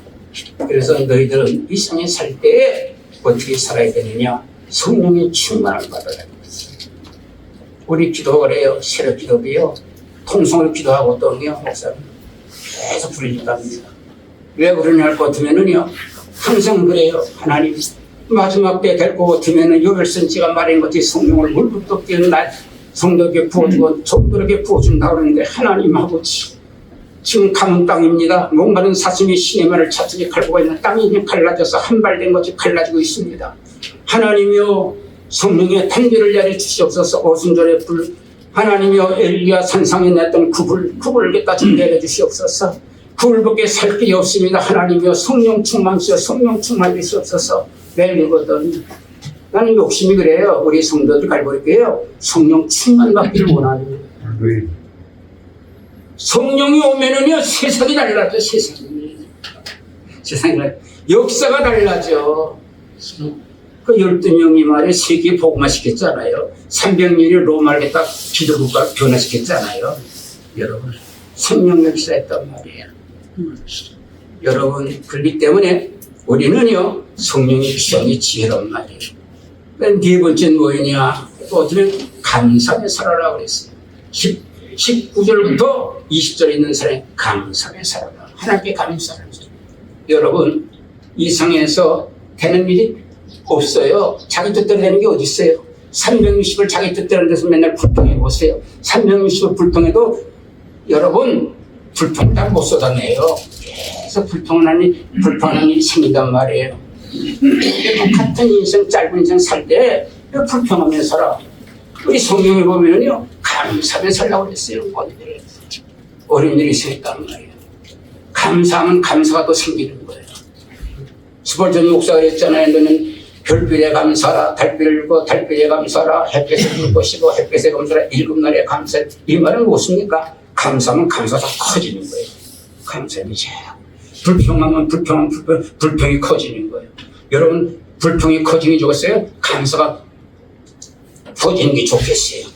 A: 그래서 너희들은 이 세상에 살 때에 어떻게 살아야 되느냐? 성령의 충만을 받아야 합니다. 우리 기도 그래요. 새벽 기도도요. 통성을 기도하고 또요. 목사님 계속 부르신답니다. 왜 그러냐 할 것 같으면은요, 항상 그래요. 하나님 마지막 때 될 것 같으면은 요엘선지가 말한 것이 성령을 물붓듯 뛰는 날 성도에게 부어주고 종들에게 부어준다 그러는데, 하나님 아버지, 지금 가문 땅입니다. 목마른 사슴이 신의 말을 찾으니 갈고가 있는 땅이 갈라져서 한발된 것이 갈라지고 있습니다. 하나님이여, 성령의 탄기를 내려주시옵소서. 오순절의 불, 하나님이여, 엘리야 산상에 냈던 그 불을 갖다 좀 내려주시옵소서. 그 불밖에 살 길이 없습니다. 하나님이여, 성령 충만시여, 성령 충만 주시옵소서. 매일이거든. 나는 욕심이 그래요. 우리 성도들 갈고리게요. 성령 충만 받기를 원하는 거예요. 성령이 오면은요, 세상이 달라져. 세상이 달라져. 역사가 달라져. 그 12명이 말에 세계 복음화시켰잖아요. 300년이 로마를 갖다 기독국가로 변화시켰잖아요. 여러분, 생명 역사했단 말이에요. 여러분, 그렇기 때문에 우리는요, 성령의 기성의 지혜란 말이에요. 네 번째는 뭐냐? 어쩌면 감사하며 살아라 그랬어요. 19절부터 20절에 있는 사람이 감사하며 살아라. 하나님께 감사하는 사람. 여러분, 이 세상에서 되는 일이 없어요. 자기 뜻대로 되는 게 어디 있어요? 360을 자기 뜻대로 하는 데서 맨날 불평해 보세요. 360을 불평해도 여러분, 불평을 다 못 쏟아내요. 계속 불평하는 일이 생긴단 말이에요. 같은 인생, 짧은 인생 살 때 불평하며 살아. 우리 성경에 보면요, 감사하며 살라고 그랬어요. 어린 일이 생겼단 말이에요. 감사하면 감사가 또 생기는 거예요. 스펄전 목사가 그랬잖아요. 너는 별빛에 감사라, 달빛을 읽고 달빛에 감사라, 햇빛을 볼 것이고 햇빛에 감사라, 일곱 날에 감사. 이 말은 무엇입니까? 감사하면 감사가 커지는 거예요. 감사이죠. 불평하면 불평이 커지는 거예요. 여러분, 불평이 커지는 게 좋겠어요? 감사가 커지는 게 좋겠어요?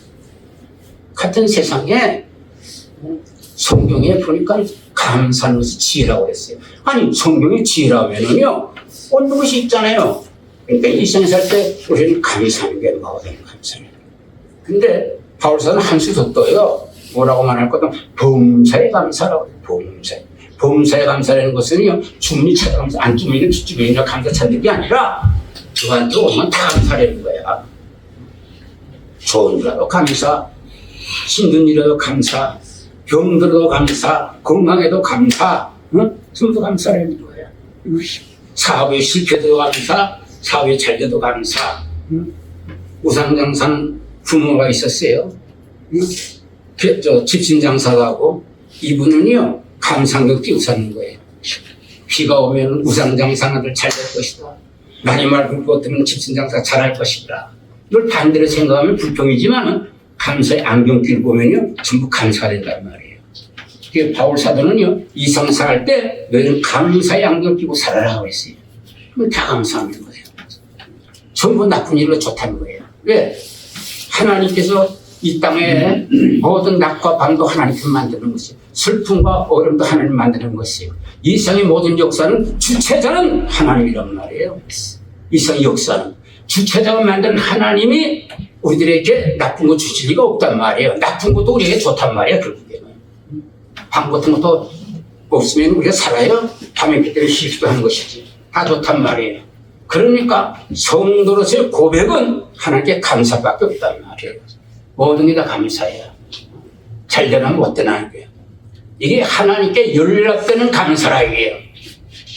A: 같은 세상에 성경에 보니까 감사하는 것이 지혜라고 했어요. 아니, 성경이 지혜라면은요, 어느 것이 있잖아요. 그러니까 이 세상에 살 때 우리는 감사하는 게 뭐거든요, 감사하는 게. 근데 바울사는 한 수 더 떠요. 뭐라고 말할 거든 범사에 감사라고 해요. 범사에. 범사에 감사라는 것은요, 주문이 찾아가면서 안 주문이는 주주문이나 감사 찾는 게 아니라 그한테 오면 다 감사라는 거야. 좋은 일이라도 감사, 힘든 일이라도 감사, 병들어도 감사, 건강에도 감사, 응? 전부 감사라는 거야. 사업에 실패도 감사, 사업이 잘 돼도 감사. 응? 우상장사는 부모가 있었어요. 응? 집신장사도 하고, 이분은요, 감상력 띄고 사는 거예요. 비가 오면 우상장사나들 잘 될 것이다. 많이 맑은 것 때문에 집신장사 잘할 것이다. 이걸 반대로 생각하면 불평이지만은 감사의 안경 끼고 보면요, 전부 감사가 된단 말이에요. 그게 바울 사도는요, 이상사할 때 너희는 감사의 안경 끼고 살아라고 했어요. 그럼 다 감사하는 거예요. 전부 나쁜 일로 좋다는 거예요. 왜? 하나님께서 이 땅에 모든 낮과 밤도 하나님께 만드는 것이에요. 슬픔과 어려움도 하나님 만드는 것이에요. 이 세상의 모든 역사는 주체자는 하나님이란 말이에요. 이 세상의 역사는. 주체자가 만든 하나님이 우리들에게 나쁜 거 주실 리가 없단 말이에요. 나쁜 것도 우리에게 좋단 말이에요. 결국에는 방 같은 것도 없으면 우리가 살아요. 밤에 그때 쉬기도 하는 것이지. 다 좋단 말이에요. 그러니까 성도로서의 고백은 하나님께 감사밖에 없단 말이에요. 모든 게 다 감사해요. 잘 되나 못 되나 하는 거예요. 이게 하나님께 연락되는 감사라 이게요.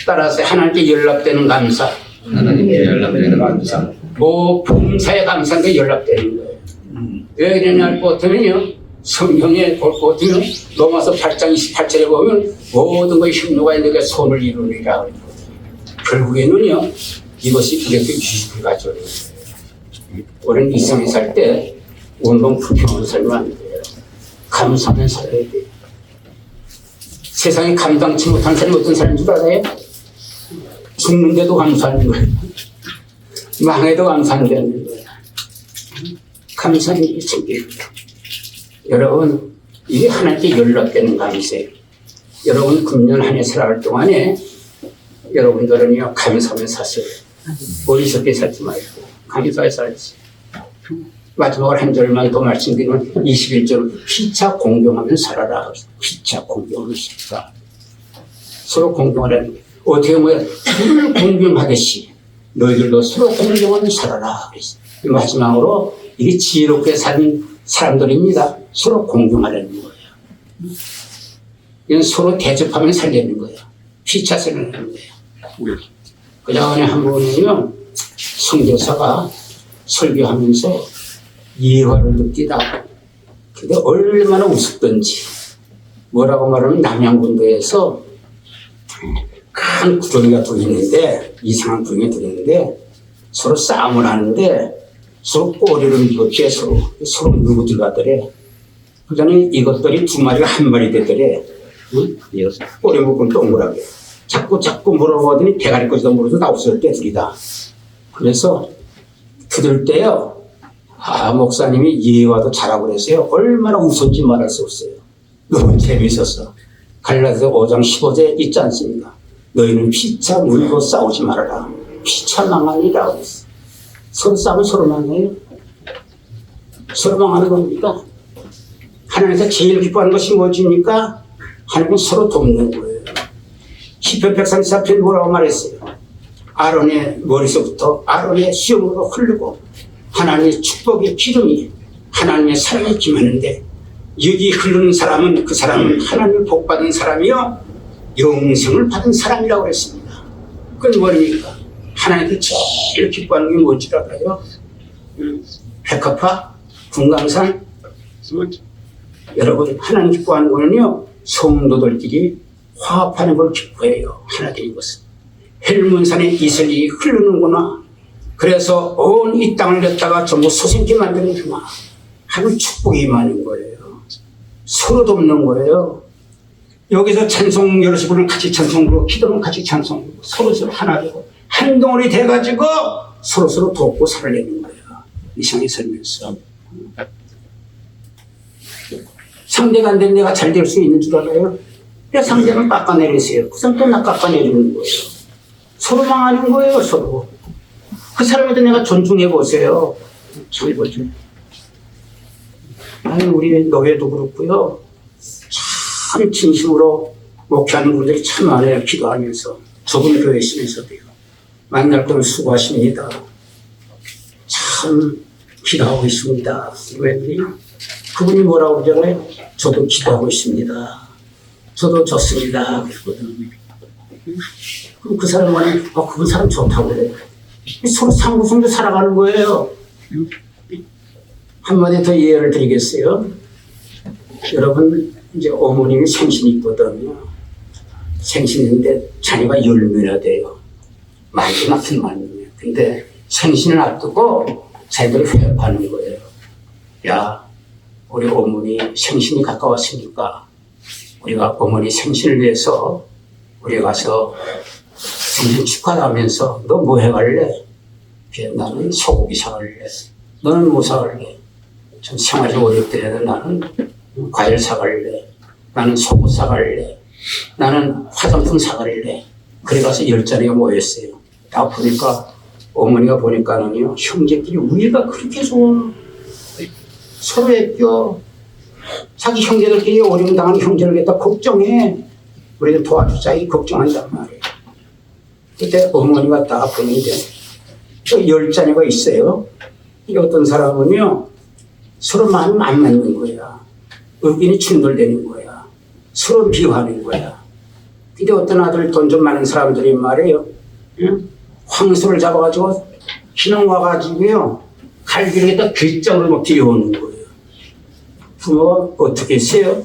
A: 따라서 하나님께 연락되는 감사.
B: 하나님께 연락되는 감사.
A: 뭐 범사에 감사한데 연락되는 거예요. 왜 그러냐 할 것 같으면요. 성경에 볼 것 같으면 로마서 8장 28절에 보면 모든 것이 협력하여 내게 손을 이루리라 그랬거든요. 결국에는요. 이것이 우리에게 유익을 가져오는 거예요. 우리는 이 세상에 살 때 온통 불평으로 살면 안 돼요. 감사하면 살아야 돼요. 세상에 감당치 못한 사람이 어떤 사람인 줄 알아요? 죽는데도 감사하는 거예요. 망해도 감사한다는 거예요. 감사는 게 생깁니다. 여러분, 이게 하나님께 연락되는 감사예요. 여러분, 금년 한 해 살아갈 동안에 여러분들은요, 감사하며 사세요. 어리석게 살지 말고, 감사해 살지. 마지막으로 한 절만 더 말씀드리면 21절 피차 공경하면 살아라. 피차 공경하면 살아라. 서로 공경하라는 거예요. 어떻게 보면 서로 공경하듯이 너희들도 서로 공경하면 살아라. 마지막으로 이게 지혜롭게 사는 사람들입니다. 서로 공경하라는 거예요. 이건 서로 대접하면 살려는 거예요. 피차 살려는 거예요. 그 전에 한 번은요, 선교사가 설교하면서 예화를 느끼다. 근데 얼마나 우습던지. 뭐라고 말하면 남양군도에서 큰 구덩이가 둘 있는데, 이상한 구덩이가 둘 있는데, 서로 싸움을 하는데, 서로 꼬리를 묶었대, 서로 누구 들어가더래. 그 전에 이것들이 두 마리가 한 마리 되더래. 응? 꼬리 묶은 동그랗게. 자꾸 물어보더니 대가리까지도 물어도 다 없어졌대, 둘이다. 그래서 그들 때요, 목사님이 예화도 잘하고 그랬어요. 얼마나 웃었지 말할 수 없어요. 너무 재미있었어. 갈라디아서 5장 15절 있지 않습니까? 너희는 피차 물고 싸우지 말아라. 피차 망하니라 그랬어. 서로 싸우면 서로 망해요. 서로 망하는 겁니까? 하나님께서 제일 기뻐하는 것이 뭐지니까? 하나님은 서로 돕는 거예요. 시편 134편 뭐라고 말했어요? 아론의 머리서부터 아론의 수염으로 흐르고 하나님의 축복의 기름이 하나님의 사랑에 김하는데 여기 흐르는 사람은 그 사람은 하나님을 복받은 사람이요 영생을 받은 사람이라고 했습니다. 그건 뭐입니까? 하나님께 제일 기뻐하는 게 뭔지 알아요? 백합화, 금강산. 여러분 하나님 기뻐하는 거는요 성도들끼리 화합하는 걸 기뻐해요. 하나 되는 것은 헬문산에 이슬이 흐르는구나. 그래서 온 이 땅을 갖다가 전부 소생케 만드는구나 하는 축복이 임하는 거예요. 서로 돕는 거예요. 여기서 찬송 여럿이 부르면 같이 찬송 부르고 기도는 같이 찬송 부르고 서로 하나 되고 한 덩어리 돼가지고 서로 돕고 살아내는 거예요. 이 세상에 살면서 상대가 안 되면 내가 잘 될 수 있는 줄 알아요? 상대는 깎아내리세요. 그 사람 또 나 깎아내리는 거예요. 서로 망하는 거예요. 서로. 그 사람한테 내가 존중해 보세요. 잘 보죠. 아니 우리 노예도 그렇고요. 참 진심으로 목회하는 분들이 참 많아요. 기도하면서 좁은 교회 있으면서도요. 만날 때는 수고하십니다. 참 기도하고 있습니다. 왜 그분이 뭐라고 그러잖아요. 저도 기도하고 있습니다. 저도 좋습니다. 그러거든요. 그럼 그 사람은 그분 사람 좋다고 그래요. 서로 상부성도 살아가는 거예요. 한마디 더 이해를 드리겠어요. 여러분 이제 어머님이 생신이 있거든요. 생신인데 자녀가 10명이나 돼요. 많이 낳긴 많이. 근데 생신을 앞두고 자기들이 회합하는 거예요. 야, 우리 어머니 생신이 가까웠으니까 우리가 어머니 생신을 위해서 우리 가서 생신 축하하면서 너 뭐 해갈래? 나는 소고기 사갈래. 너는 뭐 사갈래? 좀 생활이 어렵더라도 나는 과일 사갈래. 나는 속옷 사갈래. 나는 화장품 사갈래. 그래 가서 10자리가 모였어요. 다 보니까 어머니가 보니까는요, 형제끼리 우애가 그렇게 좋아. 서로 애껴. 자기 형제들끼리 어려움 당하는 형제를 갖다 걱정해. 우리가 도와주자, 이 걱정한단 말이에요. 그때 어머니가 딱 보는데, 또 10자녀가 있어요. 이 어떤 사람은요, 서로 마음 안 맞는 거야. 의견이 충돌되는 거야. 서로 비하하는 거야. 근데 어떤 아들 돈 좀 많은 사람들이 말이에요. 응? 황소를 잡아가지고 신앙 와가지고요. 갈비를 귓장으로 막 들여오는 거예요. 부모가 어떻게 했어요?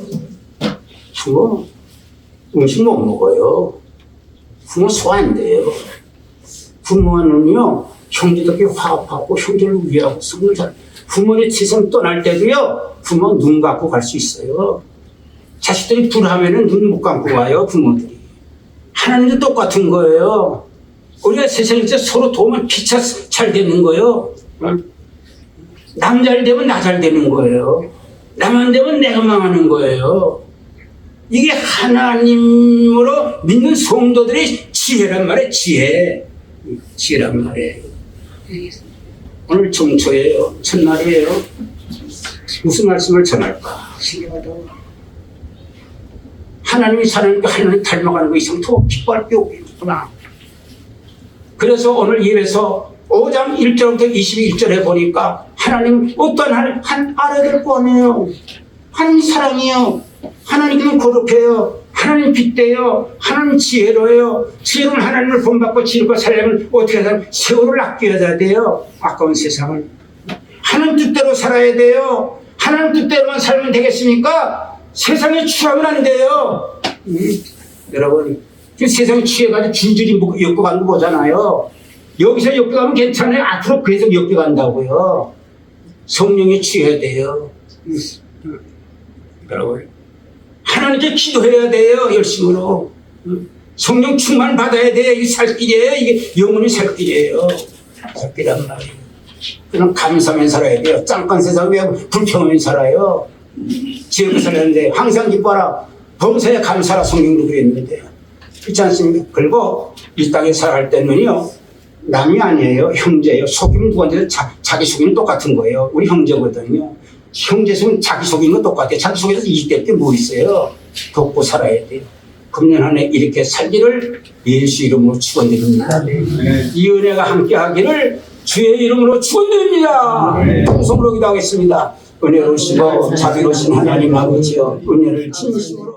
A: 부모 음식 못 먹어요. 부모 소화 안 돼요. 부모는요, 형제들끼리 화합하고 형제를 위하고 성을 잘. 부모의 세상 떠날 때도요, 부모 눈 감고 갈 수 있어요. 자식들이 불하면은 눈 못 감고 와요, 부모들이. 하나님도 똑같은 거예요. 우리가 세상에서 서로 도우면 피차 잘 되는 거예요. 남 잘 되면 나 잘 되는 거예요. 나만 되면 내가 망하는 거예요. 이게 하나님으로 믿는 성도들의 지혜란 말이에요. 지혜란 말이에요. 오늘 정초예요. 첫날이에요. 무슨 말씀을 전할까? 신기하다. 하나님이 사는 게 하나님 닮아가는 거 이상 더 기뻐할 게 없구나. 그래서 오늘 예배에서 5장 1절부터 21절에 보니까 하나님 어떤 한 아래를 꺼내요. 하나님 사랑이요. 하나님은 거룩해요. 하나님 빗대요. 하나님 지혜로워요. 지혜로운 하나님을 본받고 지혜롭고 살려면 어떻게 하든 세월을 아껴야 돼요. 아까운 세상을. 하나님 뜻대로 살아야 돼요. 하나님 뜻대로만 살면 되겠습니까? 세상에 취하면 안 돼요. 여러분, 세상에 취해가지고 줄줄이 엮어가는 거 보잖아요. 여기서 엮어가면 괜찮아요. 앞으로 계속 엮어간다고요. 성령에 취해야 돼요. 여러분, 하나님께 기도해야 돼요. 열심으로. 성령 충만 받아야 돼요. 이게 살 길이에요. 이게 영혼이 살 길이에요. 살 길이란 말이에요. 그냥 감사하면 살아야 돼요. 짱깐 세상에 왜 불평하면 살아요. 지혜롭게 살았는데 항상 기뻐하라. 범사에 감사라 성경도 그랬는데 그렇지 않습니까? 그리고 이 땅에 살아갈 때는요, 남이 아니에요. 형제예요. 속이면 누구한테도 자기 속이는 똑같은 거예요. 우리 형제거든요. 형제 속이면 자기 속이는 건 똑같아요. 자기 속에서 이익될 게 뭐 있어요. 돕고 살아야 돼요. 금년 한 해 이렇게 살기를 예수 이름으로 축원드립니다. 이 은혜가 함께 하기를 주의 이름으로 축원드립니다. 통성으로 기도하겠습니다. 은혜로우시고 자비로우신 하나님 아버지여, 은혜를 진심으로